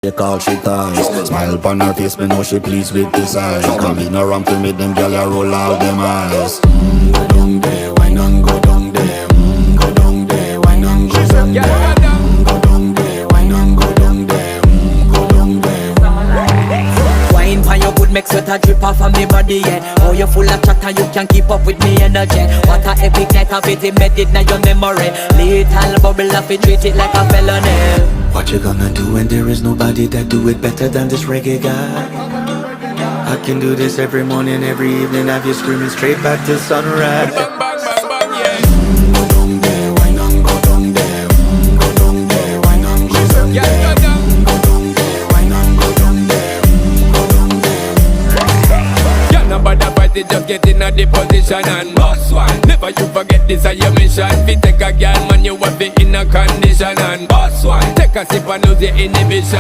They call she ties. Smile upon her face, me know she pleased with this eyes. Come in around to me, them gyal a roll out them eyes. Go down there, why not go down there? Go down there, why not go down there? Go down there, why not go down there? Go down there. Wine pan your good, make sweat a drip off of me body, yeah. Oh, you full of chatter, you can't keep up with me energy. What a epic night of it, embedded in your memory. Little bubble of it, treat it like a felony. What you gonna do when there is nobody that do it better than this reggae guy? I can do this every morning, every evening, have you screaming straight back to sunrise. Bang, bang, bang, bang, yeah. Go down there, why not go down there? Go down there, why not go down there? Yeah, go down. Go down there, why not go down there? Go down there. Yeah, nobody fight it, just get in a the position and boss one. Never you forget this is your mission. Fi take a girl, man, you have it in a condition and boss one. Take a sip and lose your inhibition.